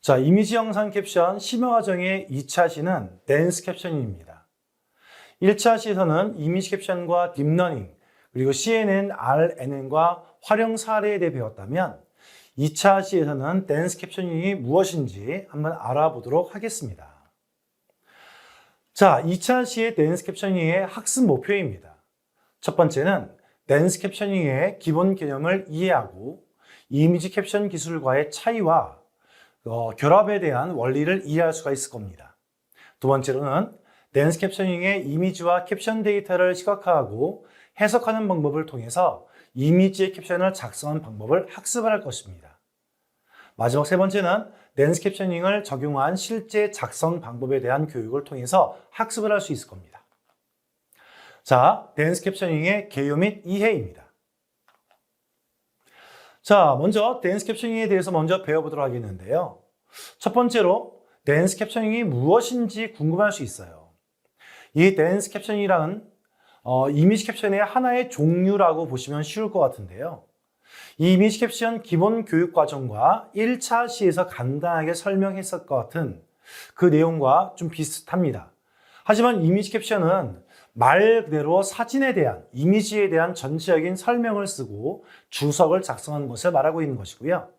자, 이미지 영상 캡션 심화 과정의 2차 시는 댄스 캡션입니다. 1차 시에서는 이미지 캡션과 딥러닝, 그리고 CNN, RNN과 활용 사례에 대해 배웠다면 2차 시에서는 댄스 캡셔닝이 무엇인지 한번 알아보도록 하겠습니다. 자, 2차 시의 댄스 캡셔닝의 학습 목표입니다. 첫 번째는 댄스 캡셔닝의 기본 개념을 이해하고 이미지 캡션 기술과의 차이와 결합에 대한 원리를 이해할 수가 있을 겁니다. 두 번째로는 댄스 캡셔닝의 이미지와 캡션 데이터를 시각화하고 해석하는 방법을 통해서 이미지의 캡션을 작성하는 방법을 학습할 것입니다. 마지막 세 번째는 댄스 캡셔닝을 적용한 실제 작성 방법에 대한 교육을 통해서 학습을 할 수 있을 겁니다. 자, 댄스 캡셔닝의 개요 및 이해입니다. 자, 먼저 댄스 캡셔닝에 대해서 먼저 배워보도록 하겠는데요. 첫 번째로 댄스 캡셔닝이 무엇인지 궁금할 수 있어요. 이 댄스 캡셔닝이란 이미지 캡션의 하나의 종류라고 보시면 쉬울 것 같은데요. 이 이미지 캡션 기본 교육 과정과 1차 시에서 간단하게 설명했을 것 같은 그 내용과 좀 비슷합니다. 하지만 이미지 캡션은 말 그대로 사진에 대한, 이미지에 대한 전체적인 설명을 쓰고 주석을 작성하는 것을 말하고 있는 것이고요.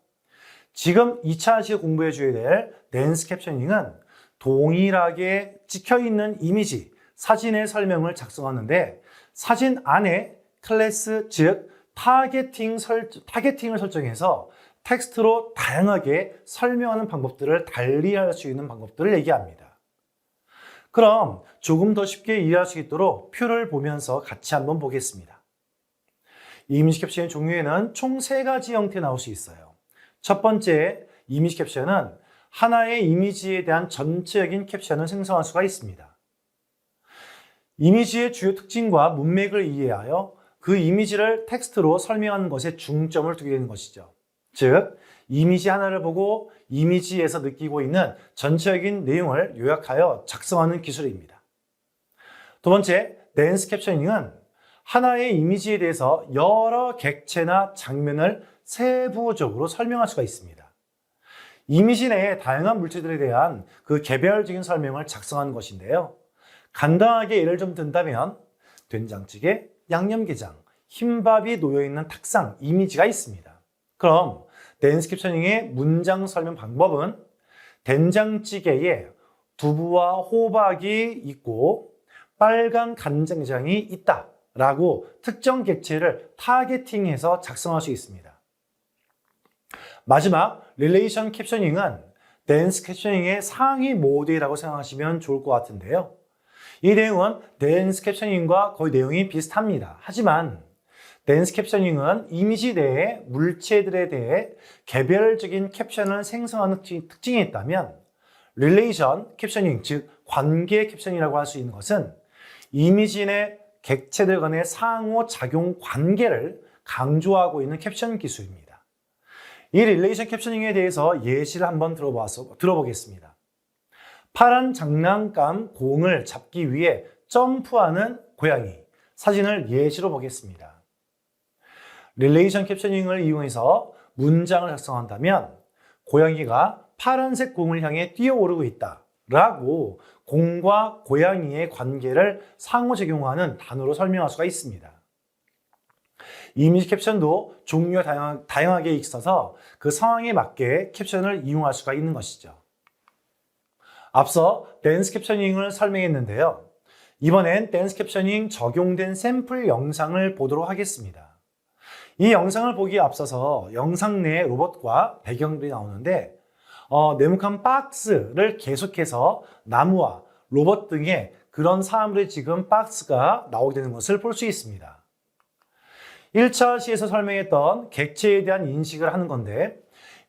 지금 2차 시에 공부해 줘야 될 댄스 캡셔닝은 동일하게 찍혀있는 이미지, 사진의 설명을 작성하는데 사진 안에 클래스, 즉 타겟팅을 설정해서 텍스트로 다양하게 설명하는 방법들을 달리할 수 있는 방법들을 얘기합니다. 그럼 조금 더 쉽게 이해할 수 있도록 표를 보면서 같이 한번 보겠습니다. 이미지 캡션의 종류에는 총 3가지 형태 나올 수 있어요. 첫 번째 이미지 캡션은 하나의 이미지에 대한 전체적인 캡션을 생성할 수가 있습니다. 이미지의 주요 특징과 문맥을 이해하여 그 이미지를 텍스트로 설명하는 것에 중점을 두게 되는 것이죠. 즉, 이미지 하나를 보고 이미지에서 느끼고 있는 전체적인 내용을 요약하여 작성하는 기술입니다. 두 번째, 댄스 캡셔닝은 하나의 이미지에 대해서 여러 객체나 장면을 세부적으로 설명할 수가 있습니다. 이미지 내에 다양한 물체들에 대한 그 개별적인 설명을 작성하는 것인데요. 간단하게 예를 좀 든다면 된장찌개, 양념게장, 흰밥이 놓여있는 탁상, 이미지가 있습니다. 그럼 댄스 캡셔닝의 문장 설명 방법은 된장찌개에 두부와 호박이 있고 빨간 간장게장이 있다 라고 특정 객체를 타겟팅해서 작성할 수 있습니다. 마지막 릴레이션 캡셔닝은 댄스 캡셔닝의 상위 모델이라고 생각하시면 좋을 것 같은데요. 이 내용은 댄스 캡셔닝과 거의 내용이 비슷합니다. 하지만 댄스 캡셔닝은 이미지 내에 물체들에 대해 개별적인 캡션을 생성하는 특징이 있다면 릴레이션 캡셔닝, 즉 관계 캡션이라고 할 수 있는 것은 이미지 내 객체들 간의 상호작용 관계를 강조하고 있는 캡션 기술입니다. 이 릴레이션 캡셔닝에 대해서 예시를 한번 들어보겠습니다. 파란 장난감 공을 잡기 위해 점프하는 고양이, 사진을 예시로 보겠습니다. 릴레이션 캡셔닝을 이용해서 문장을 작성한다면 고양이가 파란색 공을 향해 뛰어오르고 있다 라고 공과 고양이의 관계를 상호작용하는 단어로 설명할 수가 있습니다. 이미지 캡션도 종류가 다양하게 있어서 그 상황에 맞게 캡션을 이용할 수가 있는 것이죠. 앞서 댄스 캡셔닝을 설명했는데요. 이번엔 댄스 캡셔닝 적용된 샘플 영상을 보도록 하겠습니다. 이 영상을 보기에 앞서서 영상 내에 로봇과 배경들이 나오는데 네모칸 박스를 계속해서 나무와 로봇 등의 그런 사물의 지금 박스가 나오게 되는 것을 볼 수 있습니다. 1차 시에서 설명했던 객체에 대한 인식을 하는 건데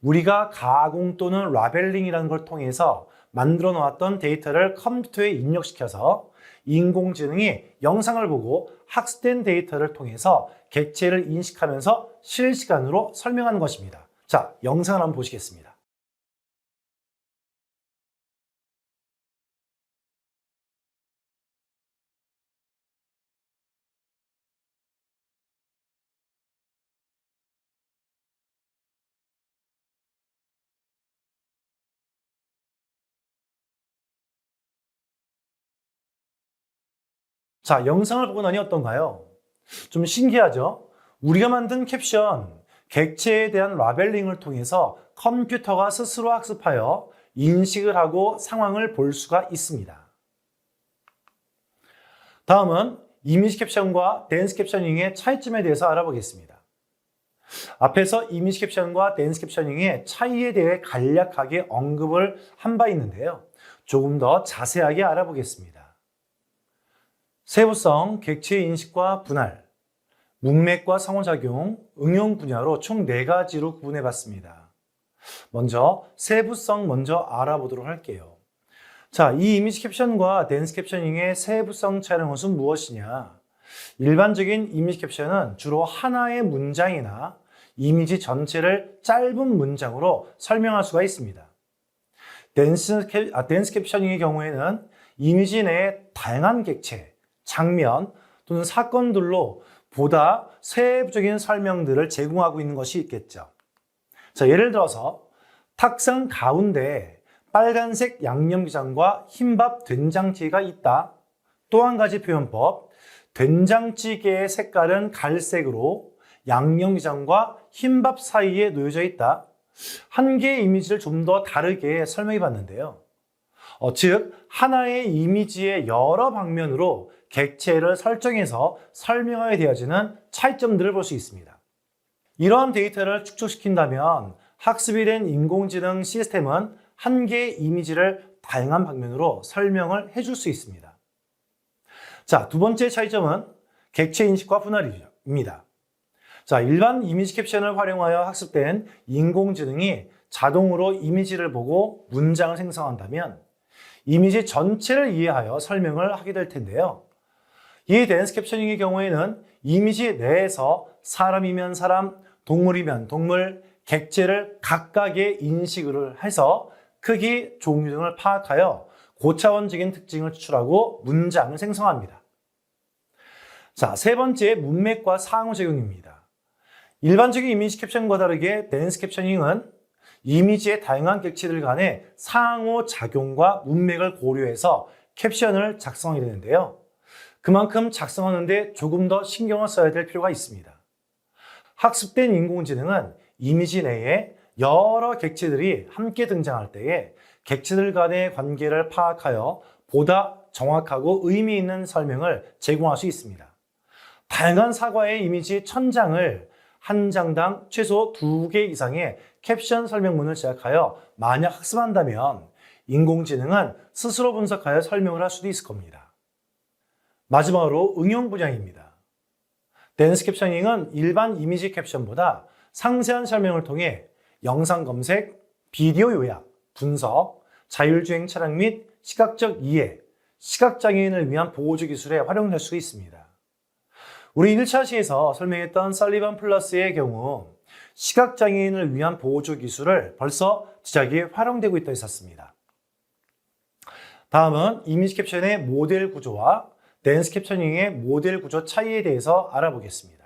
우리가 가공 또는 라벨링이라는 걸 통해서 만들어 놓았던 데이터를 컴퓨터에 입력시켜서 인공지능이 영상을 보고 학습된 데이터를 통해서 객체를 인식하면서 실시간으로 설명하는 것입니다. 자, 영상을 한번 보시겠습니다. 자, 영상을 보고 나니 어떤가요? 좀 신기하죠? 우리가 만든 캡션, 객체에 대한 라벨링을 통해서 컴퓨터가 스스로 학습하여 인식을 하고 상황을 볼 수가 있습니다. 다음은 이미지 캡션과 댄스 캡셔닝의 차이점에 대해서 알아보겠습니다. 앞에서 이미지 캡션과 댄스 캡셔닝의 차이에 대해 간략하게 언급을 한 바 있는데요. 조금 더 자세하게 알아보겠습니다. 세부성, 객체 인식과 분할, 문맥과 상호작용, 응용 분야로 총 4가지로 구분해 봤습니다. 먼저 세부성 먼저 알아보도록 할게요. 자, 이 이미지 캡션과 댄스 캡셔닝의 세부성 차이는 무엇이냐? 일반적인 이미지 캡션은 주로 하나의 문장이나 이미지 전체를 짧은 문장으로 설명할 수가 있습니다. 댄스 캡셔닝의 경우에는 이미지 내에 다양한 객체, 장면 또는 사건들로 보다 세부적인 설명들을 제공하고 있는 것이 있겠죠. 자, 예를 들어서 탁상 가운데 빨간색 양념게장과 흰밥 된장찌개가 있다. 또 한 가지 표현법, 된장찌개의 색깔은 갈색으로 양념게장과 흰밥 사이에 놓여져 있다. 한 개의 이미지를 좀 더 다르게 설명해 봤는데요. 즉 하나의 이미지의 여러 방면으로 객체를 설정해서 설명하게 되어지는 차이점들을 볼 수 있습니다. 이러한 데이터를 축적시킨다면 학습이 된 인공지능 시스템은 한 개의 이미지를 다양한 방면으로 설명을 해줄 수 있습니다. 자, 두 번째 차이점은 객체 인식과 분할입니다. 자, 일반 이미지 캡션을 활용하여 학습된 인공지능이 자동으로 이미지를 보고 문장을 생성한다면 이미지 전체를 이해하여 설명을 하게 될 텐데요. 이 댄스 캡셔닝의 경우에는 이미지 내에서 사람이면 사람, 동물이면 동물, 객체를 각각의 인식을 해서 크기, 종류 등을 파악하여 고차원적인 특징을 추출하고 문장을 생성합니다. 자, 세 번째 문맥과 상호작용입니다. 일반적인 이미지 캡션과 다르게 댄스 캡셔닝은 이미지의 다양한 객체들 간의 상호작용과 문맥을 고려해서 캡션을 작성하게 되는데요. 그만큼 작성하는데 조금 더 신경을 써야 될 필요가 있습니다. 학습된 인공지능은 이미지 내에 여러 객체들이 함께 등장할 때에 객체들 간의 관계를 파악하여 보다 정확하고 의미 있는 설명을 제공할 수 있습니다. 다양한 사과의 이미지 1000장을 한 장당 최소 2개 이상의 캡션 설명문을 제작하여 만약 학습한다면 인공지능은 스스로 분석하여 설명을 할 수도 있을 겁니다. 마지막으로 응용 분야입니다. 댄스 캡셔닝은 일반 이미지 캡션보다 상세한 설명을 통해 영상 검색, 비디오 요약, 분석, 자율주행 차량 및 시각적 이해, 시각장애인을 위한 보호주 기술에 활용될 수 있습니다. 우리 1차 시에서 설명했던 설리반 플러스의 경우 시각장애인을 위한 보호주 기술을 벌써 제작에 활용되고 있다 했었습니다. 다음은 이미지 캡션의 모델 구조와 댄스 캡셔닝의 모델 구조 차이에 대해서 알아보겠습니다.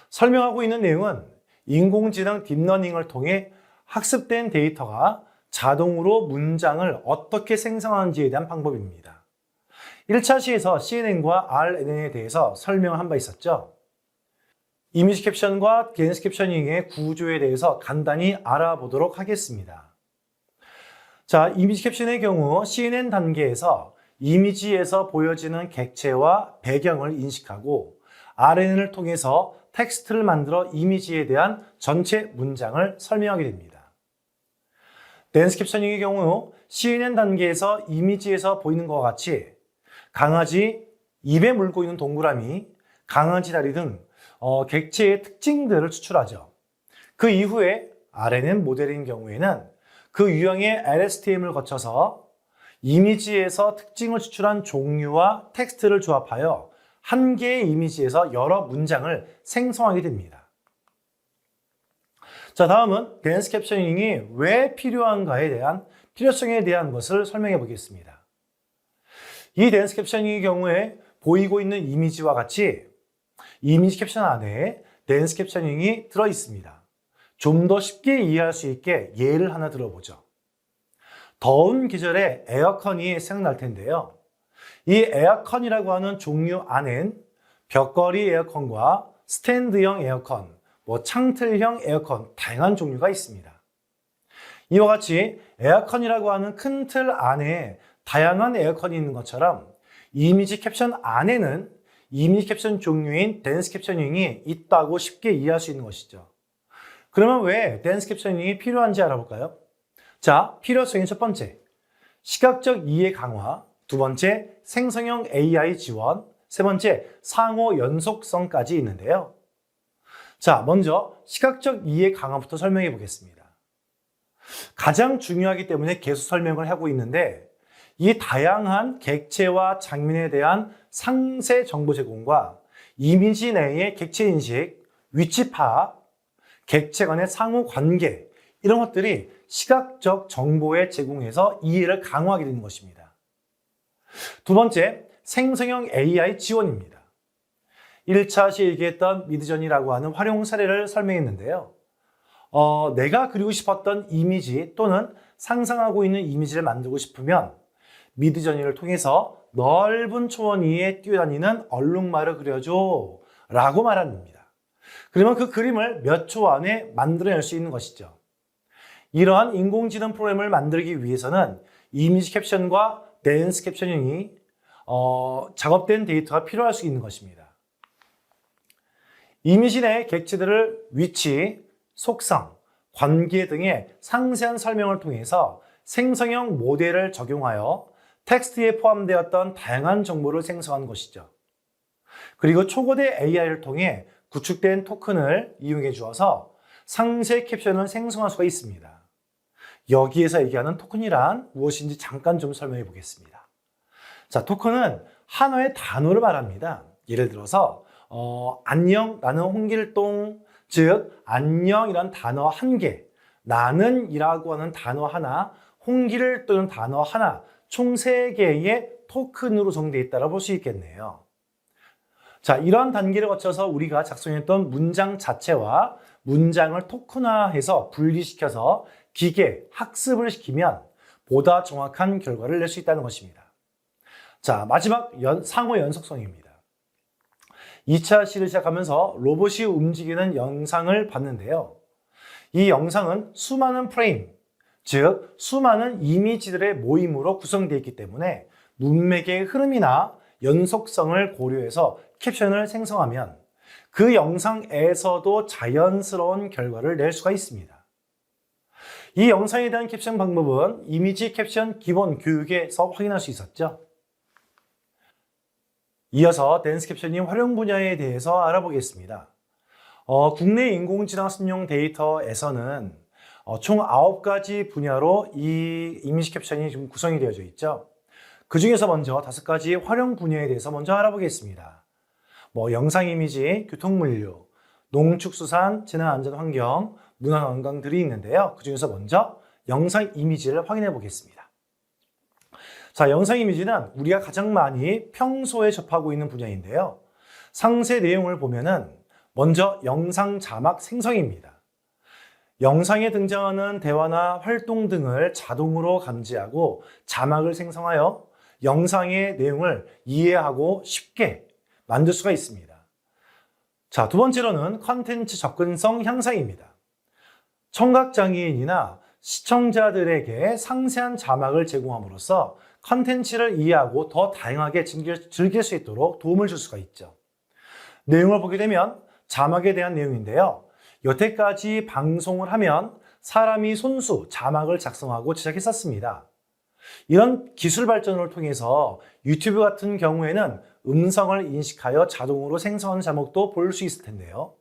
설명하고 있는 내용은 인공지능 딥러닝을 통해 학습된 데이터가 자동으로 문장을 어떻게 생성하는지에 대한 방법입니다. 1차 시에서 CNN과 RNN에 대해서 설명을 한 바 있었죠. 이미지 캡션과 댄스 캡셔닝의 구조에 대해서 간단히 알아보도록 하겠습니다. 자, 이미지 캡션의 경우 CNN 단계에서 이미지에서 보여지는 객체와 배경을 인식하고 RNN을 통해서 텍스트를 만들어 이미지에 대한 전체 문장을 설명하게 됩니다. 댄스 캡셔닝의 경우 CNN 단계에서 이미지에서 보이는 것과 같이 강아지, 입에 물고 있는 동그라미, 강아지 다리 등 객체의 특징들을 추출하죠. 그 이후에 RNN 모델인 경우에는 그 유형의 LSTM을 거쳐서 이미지에서 특징을 추출한 종류와 텍스트를 조합하여 한 개의 이미지에서 여러 문장을 생성하게 됩니다. 자, 다음은 댄스 캡셔닝이 왜 필요한가에 대한 필요성에 대한 것을 설명해 보겠습니다. 이 댄스 캡셔닝의 경우에 보이고 있는 이미지와 같이 이미지 캡션 안에 댄스 캡셔닝이 들어 있습니다. 좀 더 쉽게 이해할 수 있게 예를 하나 들어보죠. 더운 계절에 에어컨이 생각날 텐데요. 이 에어컨이라고 하는 종류 안엔 벽걸이 에어컨과 스탠드형 에어컨, 창틀형 에어컨 다양한 종류가 있습니다. 이와 같이 에어컨이라고 하는 큰 틀 안에 다양한 에어컨이 있는 것처럼 이미지 캡션 안에는 이미지 캡션 종류인 댄스 캡셔닝이 있다고 쉽게 이해할 수 있는 것이죠. 그러면 왜 댄스 캡셔닝이 필요한지 알아볼까요? 자, 필요성의 첫 번째, 시각적 이해 강화, 두 번째, 생성형 AI 지원, 세 번째, 상호 연속성까지 있는데요. 자, 먼저 시각적 이해 강화부터 설명해 보겠습니다. 가장 중요하기 때문에 계속 설명을 하고 있는데 이 다양한 객체와 장면에 대한 상세 정보 제공과 이미지 내의 객체 인식, 위치 파악, 객체 간의 상호 관계 이런 것들이 시각적 정보에 제공해서 이해를 강화하게 되는 것입니다. 두 번째, 생성형 AI 지원입니다. 1차 시에 얘기했던 미드저니라고 하는 활용 사례를 설명했는데요. 내가 그리고 싶었던 이미지 또는 상상하고 있는 이미지를 만들고 싶으면 미드저니를 통해서 넓은 초원 위에 뛰어다니는 얼룩말을 그려줘 라고 말합니다. 그러면 그 그림을 몇 초 안에 만들어낼 수 있는 것이죠. 이러한 인공지능 프로그램을 만들기 위해서는 이미지 캡션과 댄스 캡셔닝이 작업된 데이터가 필요할 수 있는 것입니다. 이미지 내 객체들을 위치, 속성, 관계 등의 상세한 설명을 통해서 생성형 모델을 적용하여 텍스트에 포함되었던 다양한 정보를 생성한 것이죠. 그리고 초거대 AI를 통해 구축된 토큰을 이용해 주어서 상세 캡션을 생성할 수가 있습니다. 여기에서 얘기하는 토큰이란 무엇인지 잠깐 좀 설명해 보겠습니다. 자, 토큰은 하나의 단어를 말합니다. 예를 들어서 안녕, 나는 홍길동, 즉 안녕이란 단어 한 개, 나는 이라고 하는 단어 하나, 홍기를 또는 단어 하나, 총 3개의 토큰으로 정되어 있다고 볼 수 있겠네요. 자, 이러한 단계를 거쳐서 우리가 작성했던 문장 자체와 문장을 토큰화해서 분리시켜서 기계, 학습을 시키면 보다 정확한 결과를 낼 수 있다는 것입니다. 자, 마지막 상호 연속성입니다. 2차 시를 시작하면서 로봇이 움직이는 영상을 봤는데요. 이 영상은 수많은 프레임, 즉 수많은 이미지들의 모임으로 구성되어 있기 때문에 문맥의 흐름이나 연속성을 고려해서 캡션을 생성하면 그 영상에서도 자연스러운 결과를 낼 수가 있습니다. 이 영상에 대한 캡션 방법은 이미지 캡션 기본 교육에서 확인할 수 있었죠. 이어서 댄스 캡션의 활용 분야에 대해서 알아보겠습니다. 국내 인공지능 학습용 데이터에서는 총 9가지 분야로 이 이미지 캡션이 지금 구성이 되어져 있죠. 그 중에서 먼저 5가지 활용 분야에 대해서 먼저 알아보겠습니다. 영상 이미지, 교통물류, 농축수산, 재난안전환경, 문화관광들이 있는데요. 그 중에서 먼저 영상 이미지를 확인해 보겠습니다. 자, 영상 이미지는 우리가 가장 많이 평소에 접하고 있는 분야인데요. 상세 내용을 보면은 먼저 영상 자막 생성입니다. 영상에 등장하는 대화나 활동 등을 자동으로 감지하고 자막을 생성하여 영상의 내용을 이해하고 쉽게 만들 수가 있습니다. 자, 두 번째로는 컨텐츠 접근성 향상입니다. 청각장애인이나 시청자들에게 상세한 자막을 제공함으로써 컨텐츠를 이해하고 더 다양하게 즐길 수 있도록 도움을 줄 수가 있죠. 내용을 보게 되면 자막에 대한 내용인데요. 여태까지 방송을 하면 사람이 손수 자막을 작성하고 제작했었습니다. 이런 기술 발전을 통해서 유튜브 같은 경우에는 음성을 인식하여 자동으로 생성하는 자막도 볼 수 있을 텐데요.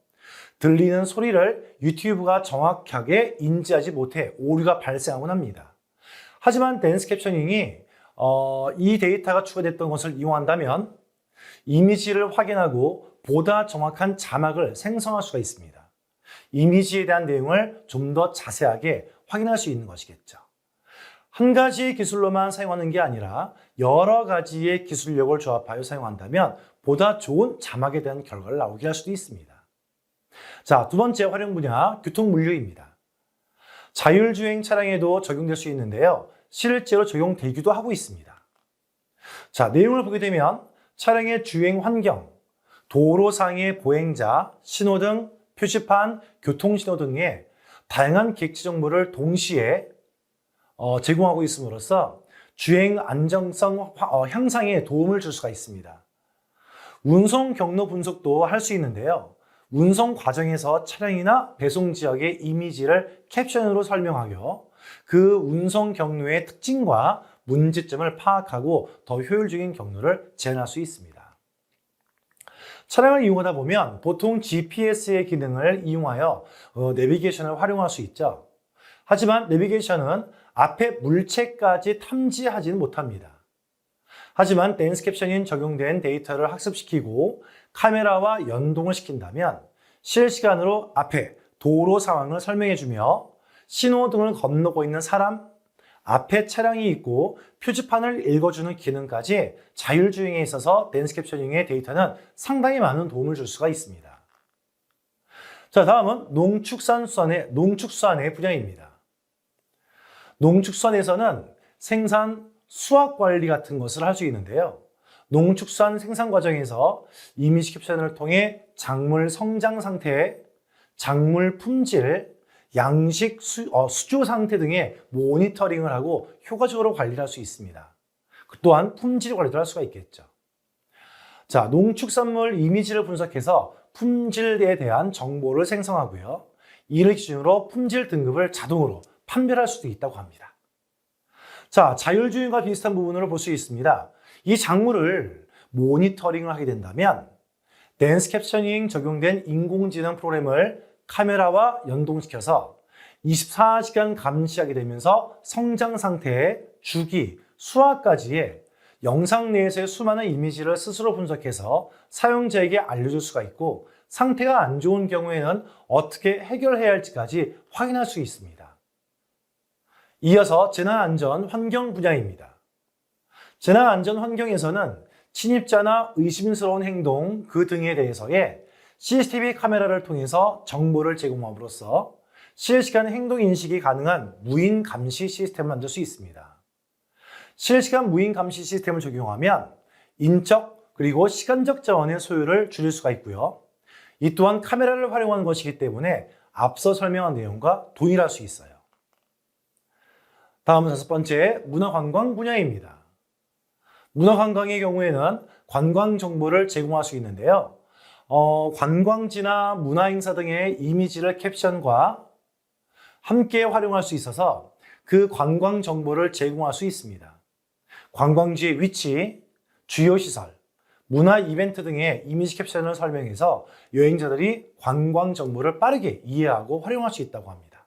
들리는 소리를 유튜브가 정확하게 인지하지 못해 오류가 발생하곤 합니다. 하지만 댄스 캡셔닝이 이 데이터가 추가됐던 것을 이용한다면 이미지를 확인하고 보다 정확한 자막을 생성할 수가 있습니다. 이미지에 대한 내용을 좀 더 자세하게 확인할 수 있는 것이겠죠. 한 가지 기술로만 사용하는 게 아니라 여러 가지의 기술력을 조합하여 사용한다면 보다 좋은 자막에 대한 결과를 나오게 할 수도 있습니다. 자, 두 번째 활용 분야, 교통물류입니다. 자율주행 차량에도 적용될 수 있는데요. 실제로 적용되기도 하고 있습니다. 자, 내용을 보게 되면 차량의 주행 환경, 도로상의 보행자, 신호등, 표지판, 교통신호 등의 다양한 객체 정보를 동시에 제공하고 있음으로써 주행 안정성 향상에 도움을 줄 수가 있습니다. 운송 경로 분석도 할 수 있는데요. 운송 과정에서 차량이나 배송 지역의 이미지를 캡션으로 설명하여 그 운송 경로의 특징과 문제점을 파악하고 더 효율적인 경로를 제안할 수 있습니다. 차량을 이용하다 보면 보통 GPS의 기능을 이용하여 내비게이션을 활용할 수 있죠. 하지만 내비게이션은 앞에 물체까지 탐지하지는 못합니다. 하지만 댄스 캡션인 적용된 데이터를 학습시키고 카메라와 연동을 시킨다면 실시간으로 앞에 도로 상황을 설명해주며 신호등을 건너고 있는 사람, 앞에 차량이 있고 표지판을 읽어주는 기능까지 자율주행에 있어서 댄스 캡셔닝의 데이터는 상당히 많은 도움을 줄 수가 있습니다. 자, 다음은 농축산의 분야입니다. 농축산에서는 생산, 수확 관리 같은 것을 할 수 있는데요. 농축산 생산 과정에서 이미지 캡션을 통해 작물 성장 상태, 작물 품질, 양식 수조 상태 등의 모니터링을 하고 효과적으로 관리를 할 수 있습니다. 또한 품질 관리도 할 수가 있겠죠. 자, 농축산물 이미지를 분석해서 품질에 대한 정보를 생성하고요. 이를 기준으로 품질 등급을 자동으로 판별할 수도 있다고 합니다. 자, 자율주행과 비슷한 부분을 볼 수 있습니다. 이 작물을 모니터링을 하게 된다면 댄스 캡셔닝 적용된 인공지능 프로그램을 카메라와 연동시켜서 24시간 감시하게 되면서 성장 상태의 주기, 수확까지의 영상 내에서의 수많은 이미지를 스스로 분석해서 사용자에게 알려줄 수가 있고 상태가 안 좋은 경우에는 어떻게 해결해야 할지까지 확인할 수 있습니다. 이어서 재난안전 환경 분야입니다. 재난안전 환경에서는 침입자나 의심스러운 행동 그 등에 대해서의 CCTV 카메라를 통해서 정보를 제공함으로써 실시간 행동 인식이 가능한 무인 감시 시스템을 만들 수 있습니다. 실시간 무인 감시 시스템을 적용하면 인적 그리고 시간적 자원의 소요를 줄일 수가 있고요. 이 또한 카메라를 활용하는 것이기 때문에 앞서 설명한 내용과 동일할 수 있어요. 다음은 5번째, 문화관광 분야입니다. 문화관광의 경우에는 관광 정보를 제공할 수 있는데요. 관광지나 문화행사 등의 이미지를 캡션과 함께 활용할 수 있어서 그 관광 정보를 제공할 수 있습니다. 관광지의 위치, 주요 시설, 문화 이벤트 등의 이미지 캡션을 설명해서 여행자들이 관광 정보를 빠르게 이해하고 활용할 수 있다고 합니다.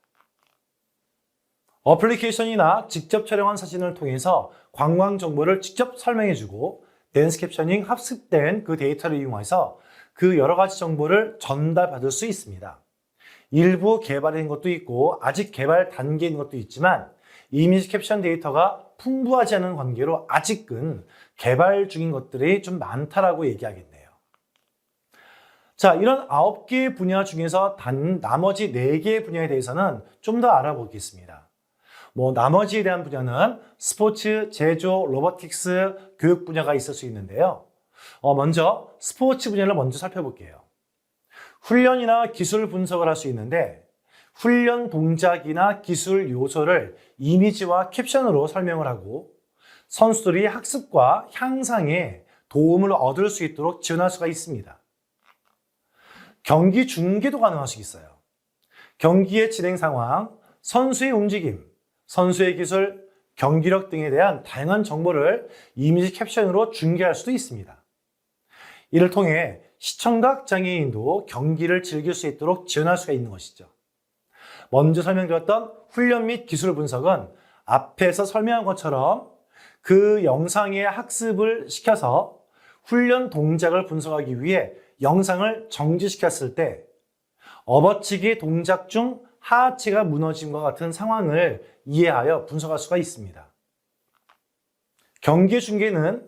어플리케이션이나 직접 촬영한 사진을 통해서 관광 정보를 직접 설명해주고 댄스 캡셔닝 합습된 그 데이터를 이용해서 그 여러 가지 정보를 전달받을 수 있습니다. 일부 개발된 것도 있고 아직 개발 단계인 것도 있지만 이미지 캡션 데이터가 풍부하지 않은 관계로 아직은 개발 중인 것들이 좀 많다라고 얘기하겠네요. 자, 이런 9개의 분야 중에서 나머지 4개의 분야에 대해서는 좀 더 알아보겠습니다. 나머지에 대한 분야는 스포츠, 제조, 로보틱스, 교육 분야가 있을 수 있는데요. 먼저 스포츠 분야를 먼저 살펴볼게요. 훈련이나 기술 분석을 할 수 있는데 훈련 동작이나 기술 요소를 이미지와 캡션으로 설명을 하고 선수들이 학습과 향상에 도움을 얻을 수 있도록 지원할 수가 있습니다. 경기 중계도 가능할 수 있어요. 경기의 진행 상황, 선수의 움직임, 선수의 기술, 경기력 등에 대한 다양한 정보를 이미지 캡션으로 중계할 수도 있습니다. 이를 통해 시청각 장애인도 경기를 즐길 수 있도록 지원할 수가 있는 것이죠. 먼저 설명드렸던 훈련 및 기술 분석은 앞에서 설명한 것처럼 그 영상의 학습을 시켜서 훈련 동작을 분석하기 위해 영상을 정지시켰을 때 업어치기 동작 중 하하체가 무너짐과 같은 상황을 이해하여 분석할 수가 있습니다. 경기 중계는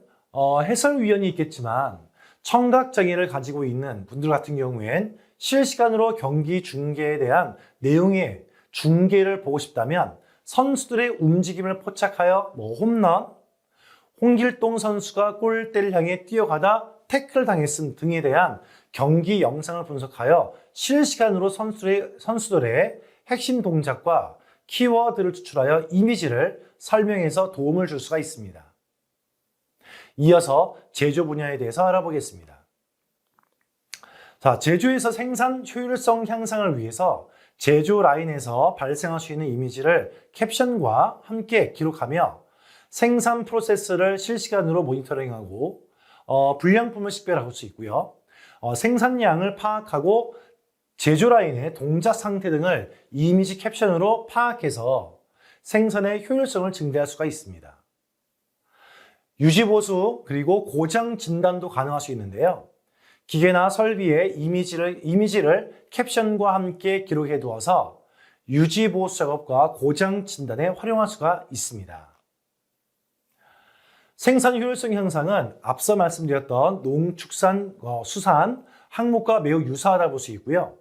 해설위원이 있겠지만 청각장애를 가지고 있는 분들 같은 경우엔 실시간으로 경기 중계에 대한 내용의 중계를 보고 싶다면 선수들의 움직임을 포착하여 홈런, 홍길동 선수가 골대를 향해 뛰어가다 태클 당했음 등에 대한 경기 영상을 분석하여 실시간으로 선수들의 핵심 동작과 키워드를 추출하여 이미지를 설명해서 도움을 줄 수가 있습니다. 이어서 제조 분야에 대해서 알아보겠습니다. 자, 제조에서 생산 효율성 향상을 위해서 제조 라인에서 발생할 수 있는 이미지를 캡션과 함께 기록하며 생산 프로세스를 실시간으로 모니터링하고 불량품을 식별할 수 있고요. 생산량을 파악하고 제조 라인의 동작 상태 등을 이미지 캡션으로 파악해서 생산의 효율성을 증대할 수가 있습니다. 유지보수 그리고 고장 진단도 가능할 수 있는데요. 기계나 설비의 이미지를 캡션과 함께 기록해 두어서 유지보수 작업과 고장 진단에 활용할 수가 있습니다. 생산 효율성 향상은 앞서 말씀드렸던 농축산, 수산 항목과 매우 유사하다 볼 수 있고요.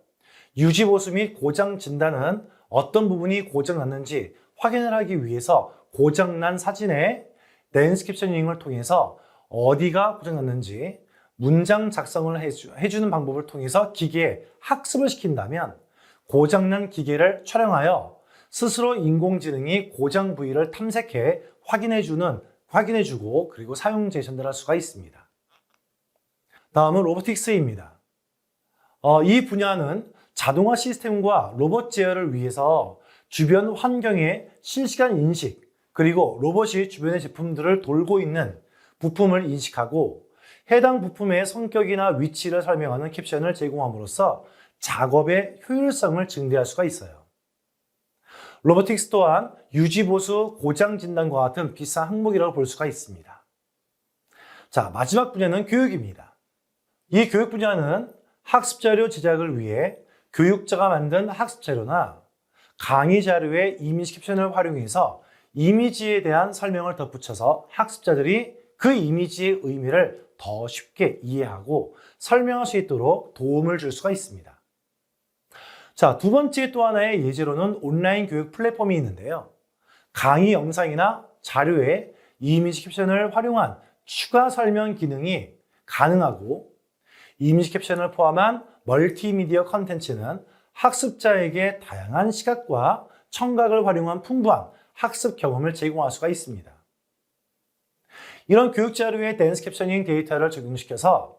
유지보수 및 고장 진단은 어떤 부분이 고장났는지 확인을 하기 위해서 고장난 사진의 댄스 캡셔닝을 통해서 어디가 고장났는지 문장 작성을 해주는 방법을 통해서 기계에 학습을 시킨다면 고장난 기계를 촬영하여 스스로 인공지능이 고장 부위를 탐색해 확인해주고 그리고 사용자에 전달할 수가 있습니다. 다음은 로보틱스입니다. 이 분야는 자동화 시스템과 로봇 제어를 위해서 주변 환경의 실시간 인식 그리고 로봇이 주변의 제품들을 돌고 있는 부품을 인식하고 해당 부품의 성격이나 위치를 설명하는 캡션을 제공함으로써 작업의 효율성을 증대할 수가 있어요. 로보틱스 또한 유지보수, 고장 진단과 같은 비슷한 항목이라고 볼 수가 있습니다. 자, 마지막 분야는 교육입니다. 이 교육 분야는 학습자료 제작을 위해 교육자가 만든 학습자료나 강의 자료의 이미지 캡션을 활용해서 이미지에 대한 설명을 덧붙여서 학습자들이 그 이미지의 의미를 더 쉽게 이해하고 설명할 수 있도록 도움을 줄 수가 있습니다. 자, 두 번째 또 하나의 예제로는 온라인 교육 플랫폼이 있는데요. 강의 영상이나 자료에 이미지 캡션을 활용한 추가 설명 기능이 가능하고 이미지 캡션을 포함한 멀티미디어 컨텐츠는 학습자에게 다양한 시각과 청각을 활용한 풍부한 학습 경험을 제공할 수가 있습니다. 이런 교육 자료에 댄스 캡셔닝 데이터를 적용시켜서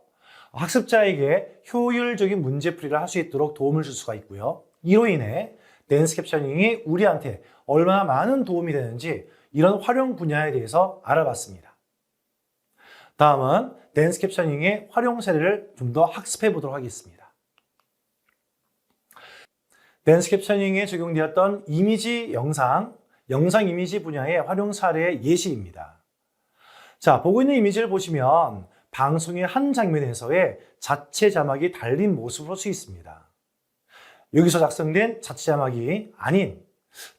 학습자에게 효율적인 문제풀이를 할 수 있도록 도움을 줄 수가 있고요. 이로 인해 댄스 캡셔닝이 우리한테 얼마나 많은 도움이 되는지 이런 활용 분야에 대해서 알아봤습니다. 다음은 댄스 캡셔닝의 활용 사례를 좀 더 학습해 보도록 하겠습니다. 댄스 캡셔닝에 적용되었던 이미지 영상 이미지 분야의 활용 사례의 예시입니다. 자, 보고 있는 이미지를 보시면 방송의 한 장면에서의 자체 자막이 달린 모습을 볼 수 있습니다. 여기서 작성된 자체 자막이 아닌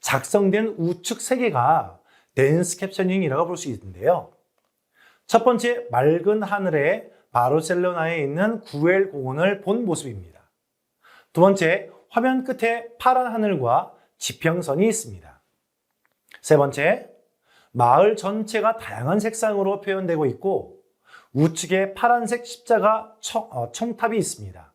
작성된 우측 세 개가 댄스 캡셔닝이라고 볼 수 있는데요. 첫 번째, 맑은 하늘에 바르셀로나에 있는 구엘 공원을 본 모습입니다. 두 번째, 화면 끝에 파란 하늘과 지평선이 있습니다. 세 번째, 마을 전체가 다양한 색상으로 표현되고 있고 우측에 파란색 십자가 청탑이 있습니다.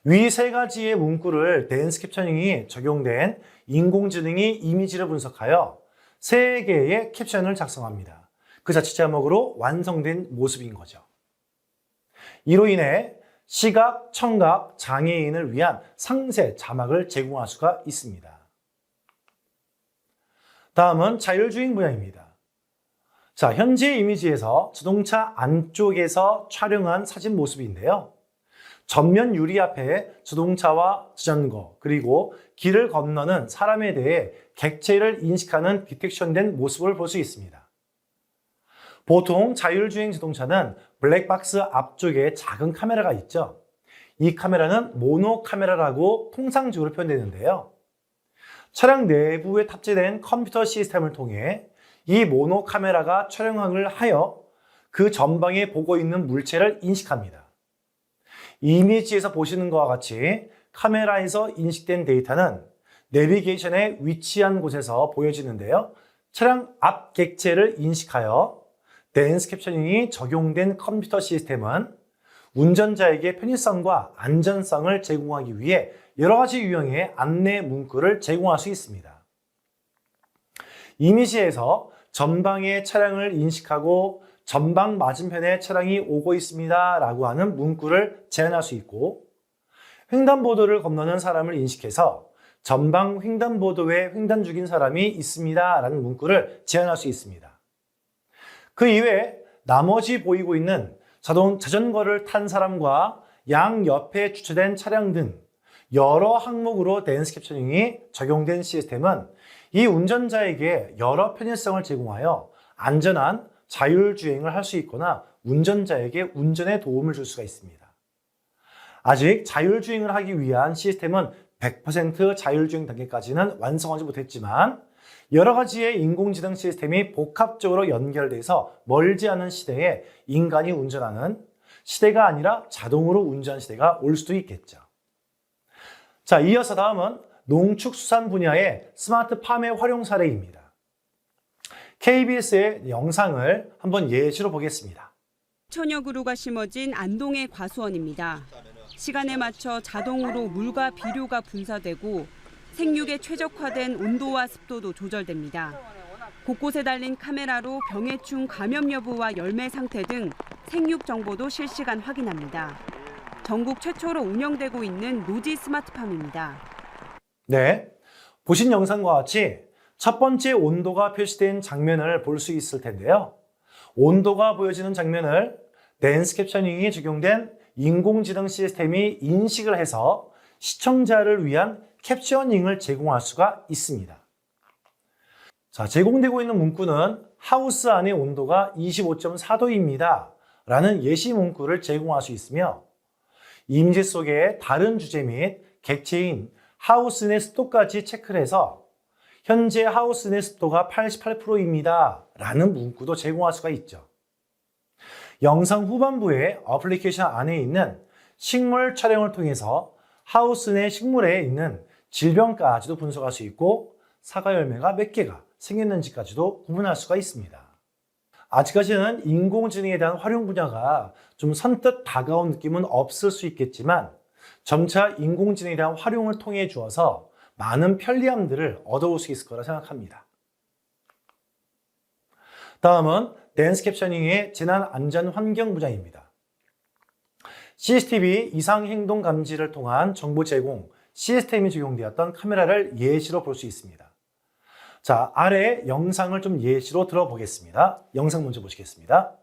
위 세 가지의 문구를 댄스 캡셔닝이 적용된 인공지능이 이미지를 분석하여 세 개의 캡션을 작성합니다. 그 자체 제목으로 완성된 모습인 거죠. 이로 인해 시각, 청각, 장애인을 위한 상세 자막을 제공할 수가 있습니다. 다음은 자율주행 분야입니다. 자, 현재 이미지에서 자동차 안쪽에서 촬영한 사진 모습인데요. 전면 유리 앞에 자동차와 자전거 그리고 길을 건너는 사람에 대해 객체를 인식하는 디텍션된 모습을 볼 수 있습니다. 보통 자율주행 자동차는 블랙박스 앞쪽에 작은 카메라가 있죠. 이 카메라는 모노 카메라라고 통상적으로 표현되는데요. 차량 내부에 탑재된 컴퓨터 시스템을 통해 이 모노 카메라가 촬영을 하여 그 전방에 보고 있는 물체를 인식합니다. 이미지에서 보시는 것과 같이 카메라에서 인식된 데이터는 내비게이션에 위치한 곳에서 보여지는데요. 차량 앞 객체를 인식하여 댄스 캡처닝이 적용된 컴퓨터 시스템은 운전자에게 편의성과 안전성을 제공하기 위해 여러 가지 유형의 안내 문구를 제공할 수 있습니다. 이미지에서 전방의 차량을 인식하고 전방 맞은편에 차량이 오고 있습니다 라고 하는 문구를 제안할 수 있고, 횡단보도를 건너는 사람을 인식해서 전방 횡단보도에 횡단 중인 사람이 있습니다 라는 문구를 제안할 수 있습니다. 그 이외에 나머지 보이고 있는 자전거를 탄 사람과 양옆에 주차된 차량 등 여러 항목으로 댄스 캡처닝이 적용된 시스템은 이 운전자에게 여러 편의성을 제공하여 안전한 자율주행을 할 수 있거나 운전자에게 운전에 도움을 줄 수가 있습니다. 아직 자율주행을 하기 위한 시스템은 100% 자율주행 단계까지는 완성하지 못했지만 여러 가지의 인공지능 시스템이 복합적으로 연결돼서 멀지 않은 시대에 인간이 운전하는 시대가 아니라 자동으로 운전하는 시대가 올 수도 있겠죠. 자, 이어서 다음은 농축수산 분야의 스마트팜의 활용 사례입니다. KBS의 영상을 한번 예시로 보겠습니다. 천여 그루가 심어진 안동의 과수원입니다. 시간에 맞춰 자동으로 물과 비료가 분사되고 생육에 최적화된 온도와 습도도 조절됩니다. 곳곳에 달린 카메라로 병해충 감염 여부와 열매 상태 등 생육 정보도 실시간 확인합니다. 전국 최초로 운영되고 있는 노지 스마트팜입니다. 네, 보신 영상과 같이 첫 번째 온도가 표시된 장면을 볼 수 있을 텐데요. 온도가 보여지는 장면을 댄스 캡처닝이 적용된 인공지능 시스템이 인식을 해서 시청자를 위한 캡처닝을 제공할 수가 있습니다. 자, 제공되고 있는 문구는 하우스 안의 온도가 25.4도입니다 라는 예시 문구를 제공할 수 있으며, 이미지 속에 다른 주제 및 객체인 하우스 내 습도까지 체크를 해서 현재 하우스 내 습도가 88%입니다 라는 문구도 제공할 수가 있죠. 영상 후반부에 어플리케이션 안에 있는 식물 촬영을 통해서 하우스 내 식물에 있는 질병까지도 분석할 수 있고 사과 열매가 몇 개가 생겼는지까지도 구분할 수가 있습니다. 아직까지는 인공지능에 대한 활용 분야가 좀 선뜻 다가온 느낌은 없을 수 있겠지만 점차 인공지능에 대한 활용을 통해 주어서 많은 편리함들을 얻어올 수 있을 거라 생각합니다. 다음은 댄스 캡처닝의 재난 안전 환경 분야입니다. CCTV 이상 행동 감지를 통한 정보 제공 시스템이 적용되었던 카메라를 예시로 볼 수 있습니다. 자, 아래 영상을 좀 예시로 들어보겠습니다. 영상 먼저 보시겠습니다.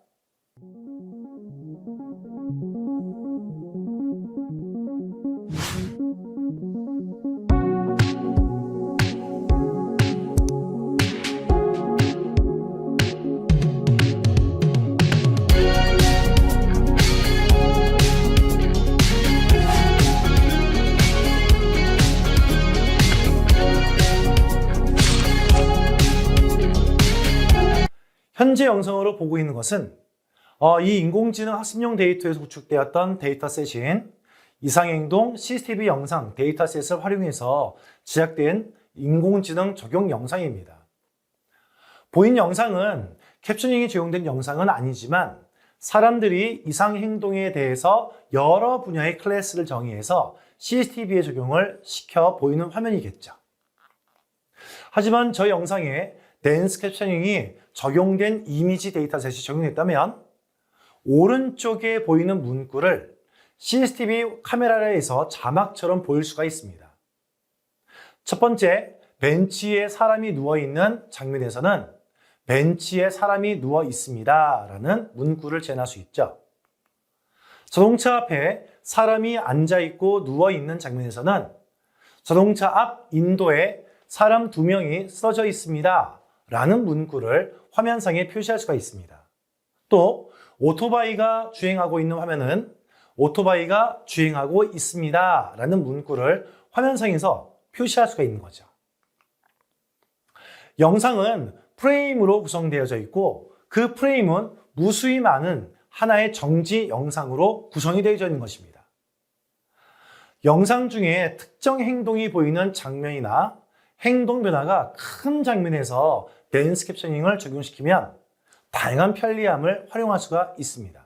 현재 영상으로 보고 있는 것은 이 인공지능 학습용 데이터에서 구축되었던 데이터셋인 이상행동 CCTV 영상 데이터셋을 활용해서 제작된 인공지능 적용 영상입니다. 보인 영상은 캡처닝이 적용된 영상은 아니지만 사람들이 이상행동에 대해서 여러 분야의 클래스를 정의해서 CCTV에 적용을 시켜 보이는 화면이겠죠. 하지만 저 영상에 댄스 캡처닝이 적용된 이미지 데이터셋이 적용됐다면 오른쪽에 보이는 문구를 CCTV 카메라에서 자막처럼 보일 수가 있습니다. 첫 번째, 벤치에 사람이 누워있는 장면에서는 벤치에 사람이 누워 있습니다 라는 문구를 제안할 수 있죠. 자동차 앞에 사람이 앉아있고 누워있는 장면에서는 자동차 앞 인도에 사람 2명이 쓰러져 있습니다 라는 문구를 화면상에 표시할 수가 있습니다. 또 오토바이가 주행하고 있는 화면은 오토바이가 주행하고 있습니다 라는 문구를 화면상에서 표시할 수가 있는 거죠. 영상은 프레임으로 구성되어져 있고 그 프레임은 무수히 많은 하나의 정지 영상으로 구성이 되어져 있는 것입니다. 영상 중에 특정 행동이 보이는 장면이나 행동 변화가 큰 장면에서 댄스 캡처닝을 적용시키면 다양한 편리함을 활용할 수가 있습니다.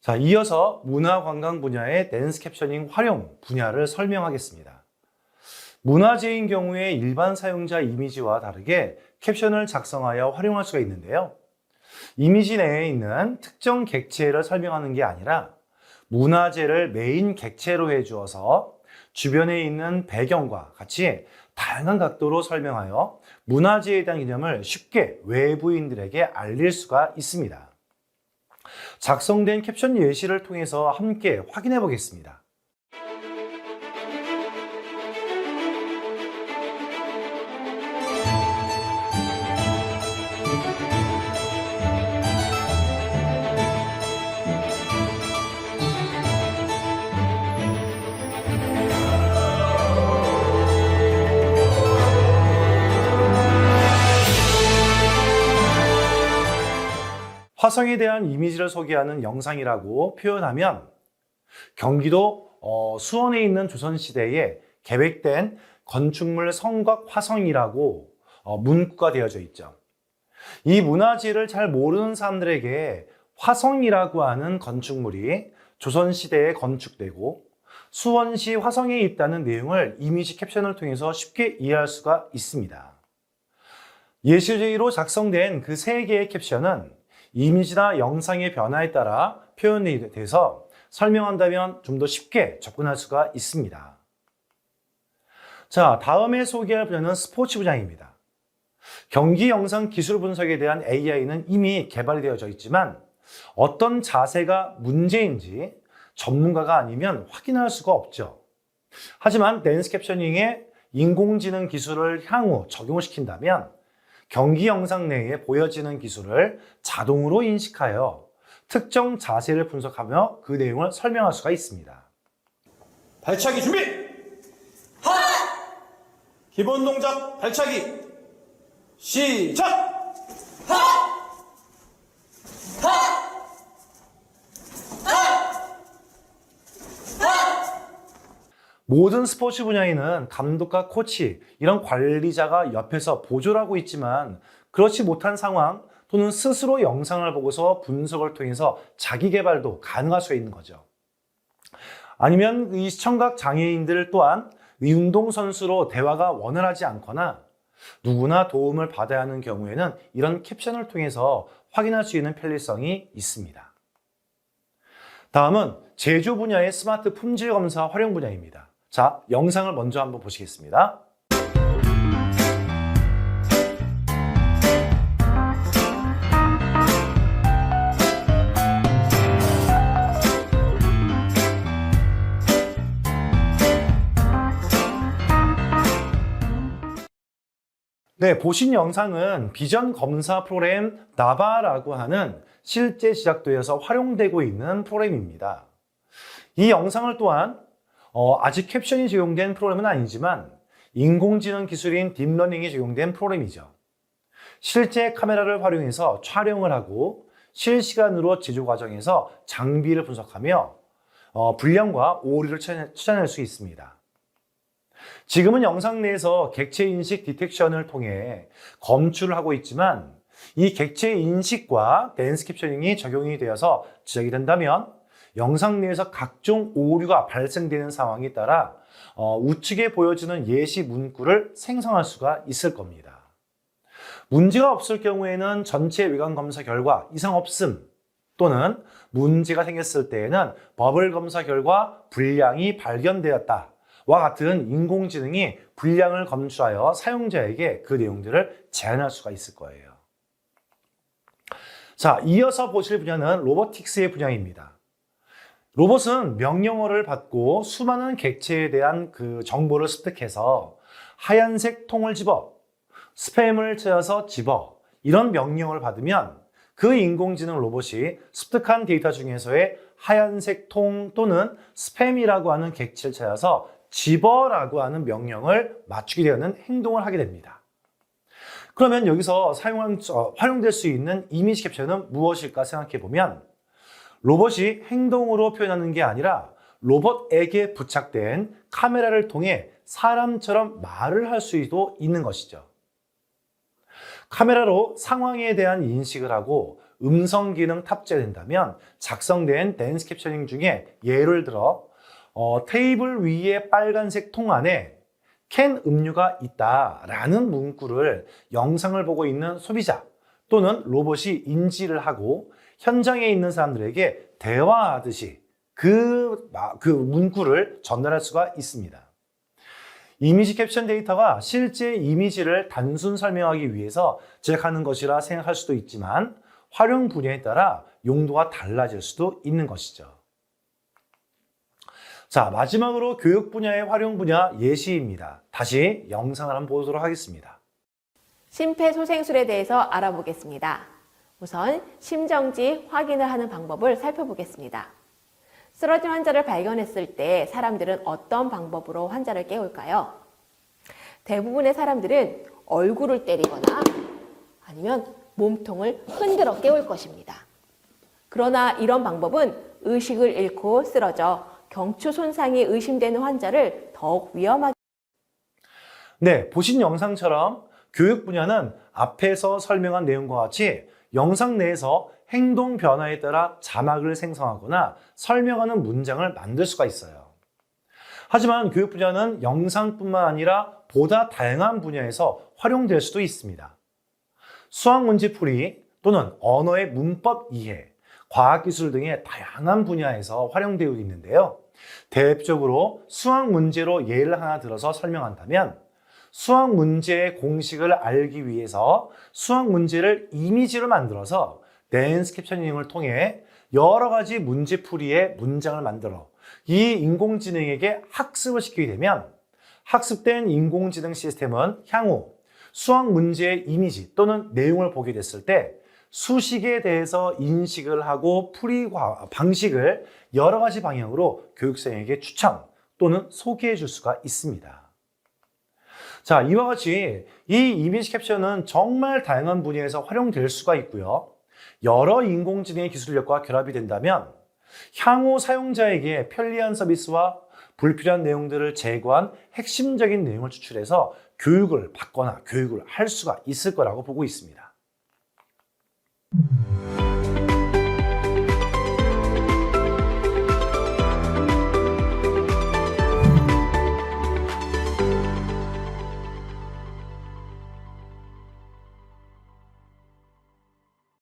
자, 이어서 문화관광 분야의 댄스 캡처닝 활용 분야를 설명하겠습니다. 문화재인 경우에 일반 사용자 이미지와 다르게 캡션을 작성하여 활용할 수가 있는데요. 이미지 내에 있는 특정 객체를 설명하는 게 아니라 문화재를 메인 객체로 해주어서 주변에 있는 배경과 같이 다양한 각도로 설명하여 문화재에 대한 개념을 쉽게 외부인들에게 알릴 수가 있습니다. 작성된 캡션 예시를 통해서 함께 확인해 보겠습니다. 화성에 대한 이미지를 소개하는 영상이라고 표현하면 경기도 수원에 있는 조선시대에 계획된 건축물 성곽 화성이라고 문구가 되어져 있죠. 이 문화재를 잘 모르는 사람들에게 화성이라고 하는 건축물이 조선시대에 건축되고 수원시 화성에 있다는 내용을 이미지 캡션을 통해서 쉽게 이해할 수가 있습니다. 예시로 작성된 그 세 개의 캡션은 이미지나 영상의 변화에 따라 표현이 돼서 설명한다면 좀 더 쉽게 접근할 수가 있습니다. 자, 다음에 소개할 분야는 스포츠 분야입니다. 경기 영상 기술 분석에 대한 AI는 이미 개발이 되어져 있지만 어떤 자세가 문제인지 전문가가 아니면 확인할 수가 없죠. 하지만 댄스 캡처닝에 인공지능 기술을 향후 적용시킨다면 경기 영상 내에 보여지는 기술을 자동으로 인식하여 특정 자세를 분석하며 그 내용을 설명할 수가 있습니다. 발차기 준비! 하! 기본 동작 발차기 시작! 하! 하! 모든 스포츠 분야에는 감독과 코치, 이런 관리자가 옆에서 보조를 하고 있지만 그렇지 못한 상황 또는 스스로 영상을 보고서 분석을 통해서 자기 개발도 가능할 수 있는 거죠. 아니면 이 시청각 장애인들 또한 이 운동선수로 대화가 원활하지 않거나 누구나 도움을 받아야 하는 경우에는 이런 캡션을 통해서 확인할 수 있는 편리성이 있습니다. 다음은 제조 분야의 스마트 품질 검사 활용 분야입니다. 자, 영상을 먼저 한번 보시겠습니다. 네, 보신 영상은 비전 검사 프로그램 나바라고 하는 실제 제작되어서 활용되고 있는 프로그램입니다. 이 영상을 또한 아직 캡션이 적용된 프로그램은 아니지만 인공지능 기술인 딥러닝이 적용된 프로그램이죠. 실제 카메라를 활용해서 촬영을 하고 실시간으로 제조 과정에서 장비를 분석하며 불량과 오류를 찾아낼 수 있습니다. 지금은 영상 내에서 객체 인식 디텍션을 통해 검출을 하고 있지만 이 객체 인식과 댄스 캡처닝이 적용이 되어서 제작이 된다면 영상 내에서 각종 오류가 발생되는 상황에 따라 우측에 보여주는 예시 문구를 생성할 수가 있을 겁니다. 문제가 없을 경우에는 전체 외관 검사 결과 이상 없음 또는 문제가 생겼을 때에는 버블 검사 결과 불량이 발견되었다 와 같은 인공지능이 불량을 검출하여 사용자에게 그 내용들을 제안할 수가 있을 거예요. 자, 이어서 보실 분야는 로보틱스의 분야입니다. 로봇은 명령어를 받고 수많은 객체에 대한 그 정보를 습득해서 하얀색 통을 집어, 스팸을 채워서 집어 이런 명령어를 받으면 그 인공지능 로봇이 습득한 데이터 중에서의 하얀색 통 또는 스팸이라고 하는 객체를 찾아서 집어라고 하는 명령을 맞추게 되는 행동을 하게 됩니다. 그러면 여기서 활용될 수 있는 이미지 캡처는 무엇일까 생각해 보면 로봇이 행동으로 표현하는 게 아니라 로봇에게 부착된 카메라를 통해 사람처럼 말을 할 수도 있는 것이죠. 카메라로 상황에 대한 인식을 하고 음성 기능 탑재된다면 작성된 댄스 캡처닝 중에 예를 들어 테이블 위에 빨간색 통 안에 캔 음료가 있다라는 문구를 영상을 보고 있는 소비자 또는 로봇이 인지를 하고 현장에 있는 사람들에게 대화하듯이 그 문구를 전달할 수가 있습니다. 이미지 캡션 데이터가 실제 이미지를 단순 설명하기 위해서 제작하는 것이라 생각할 수도 있지만 활용 분야에 따라 용도가 달라질 수도 있는 것이죠. 자, 마지막으로 교육 분야의 활용 분야 예시입니다. 다시 영상을 한번 보도록 하겠습니다. 심폐소생술에 대해서 알아보겠습니다. 우선 심정지 확인을 하는 방법을 살펴보겠습니다. 쓰러진 환자를 발견했을 때 사람들은 어떤 방법으로 환자를 깨울까요? 대부분의 사람들은 얼굴을 때리거나 아니면 몸통을 흔들어 깨울 것입니다. 그러나 이런 방법은 의식을 잃고 쓰러져 경추 손상이 의심되는 환자를 더욱 위험하게 네, 보신 영상처럼 교육 분야는 앞에서 설명한 내용과 같이 영상 내에서 행동 변화에 따라 자막을 생성하거나 설명하는 문장을 만들 수가 있어요. 하지만 교육 분야는 영상뿐만 아니라 보다 다양한 분야에서 활용될 수도 있습니다. 수학 문제 풀이 또는 언어의 문법 이해, 과학기술 등의 다양한 분야에서 활용되고 있는데요. 대표적으로 수학 문제로 예를 하나 들어서 설명한다면 수학 문제의 공식을 알기 위해서 수학 문제를 이미지로 만들어서 댄스 캡처닝을 통해 여러 가지 문제풀이의 문장을 만들어 이 인공지능에게 학습을 시키게 되면 학습된 인공지능 시스템은 향후 수학 문제의 이미지 또는 내용을 보게 됐을 때 수식에 대해서 인식을 하고 풀이 방식을 여러 가지 방향으로 교육생에게 추천 또는 소개해 줄 수가 있습니다. 자, 이와 같이 이 이미지 캡처는 정말 다양한 분야에서 활용될 수가 있고요. 여러 인공지능의 기술력과 결합이 된다면 향후 사용자에게 편리한 서비스와 불필요한 내용들을 제거한 핵심적인 내용을 추출해서 교육을 받거나 교육을 할 수가 있을 거라고 보고 있습니다.